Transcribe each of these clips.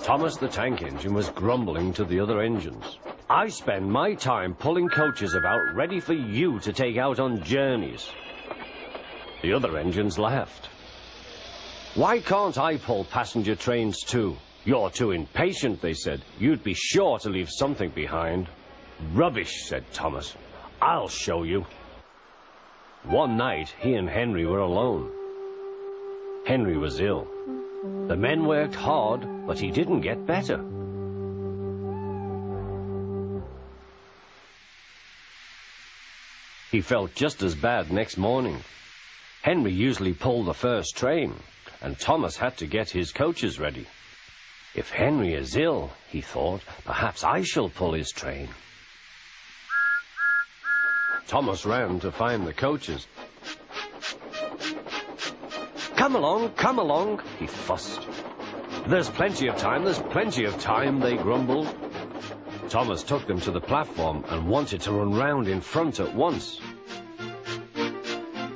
Thomas the tank engine was grumbling to the other engines. I spend my time pulling coaches about ready for you to take out on journeys. The other engines laughed. Why can't I pull passenger trains too? You're too impatient, they said. You'd be sure to leave something behind. Rubbish, said Thomas. I'll show you. One night, he and Henry were alone. Henry was ill. The men worked hard, but he didn't get better. He felt just as bad next morning. Henry usually pulled the first train, and Thomas had to get his coaches ready. If Henry is ill, he thought, perhaps I shall pull his train. Thomas ran to find the coaches. Come along, he fussed. There's plenty of time, they grumbled. Thomas took them to the platform and wanted to run round in front at once.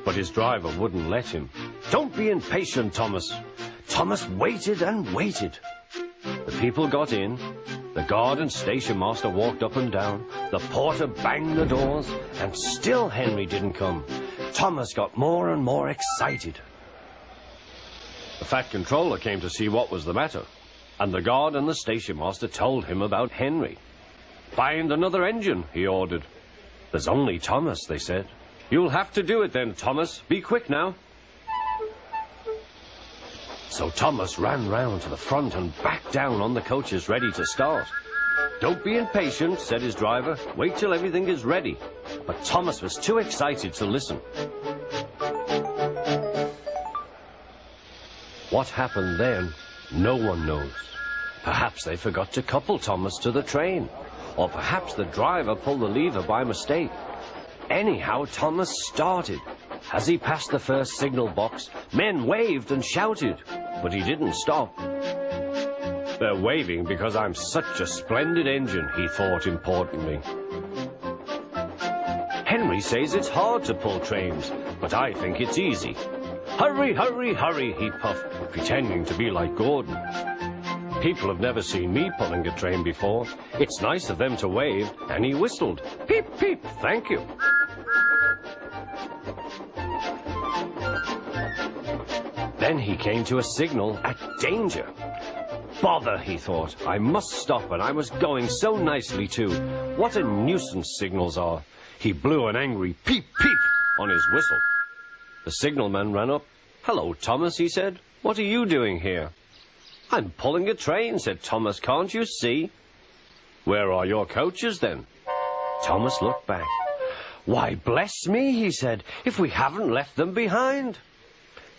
But his driver wouldn't let him. Don't be impatient, Thomas. Thomas waited and waited. The people got in. The guard and station master walked up and down. The porter banged the doors, and still Henry didn't come. Thomas got more and more excited. The fat controller came to see what was the matter, and the guard and the station master told him about Henry. Find another engine, he ordered. There's only Thomas, they said. You'll have to do it then, Thomas. Be quick now. So Thomas ran round to the front and back down on the coaches ready to start. Don't be impatient, said his driver. Wait till everything is ready. But Thomas was too excited to listen. What happened then, no one knows. Perhaps they forgot to couple Thomas to the train. Or perhaps the driver pulled the lever by mistake. Anyhow, Thomas started. As he passed the first signal box, men waved and shouted, but he didn't stop. They're waving because I'm such a splendid engine, he thought importantly. Henry says it's hard to pull trains, but I think it's easy. Hurry, hurry, hurry, he puffed, pretending to be like Gordon. People have never seen me pulling a train before. It's nice of them to wave, and he whistled. Peep, peep, thank you. Then he came to a signal at danger. Bother, he thought. I must stop, and I was going so nicely too. What a nuisance signals are. He blew an angry peep, peep on his whistle. The signalman ran up. Hello, Thomas, he said. What are you doing here? I'm pulling a train, said Thomas. Can't you see? Where are your coaches, then? Thomas looked back. Why, bless me, he said, if we haven't left them behind.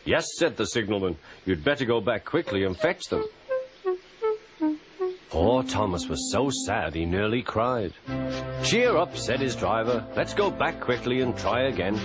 Yes, said the signalman. You'd better go back quickly and fetch them. Poor Thomas was so sad he nearly cried. Cheer up, said his driver. Let's go back quickly and try again.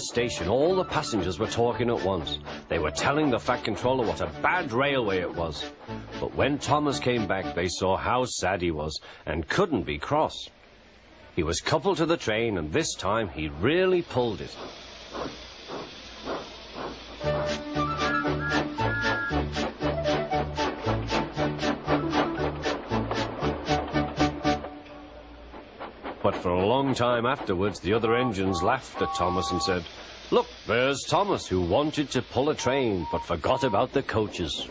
Station, all the passengers were talking at once. They were telling the fat controller what a bad railway it was. But when Thomas came back, they saw how sad he was and couldn't be cross. He was coupled to the train, and this time he really pulled it. But for a long time afterwards, the other engines laughed at Thomas and said, Look, there's Thomas, who wanted to pull a train, but forgot about the coaches.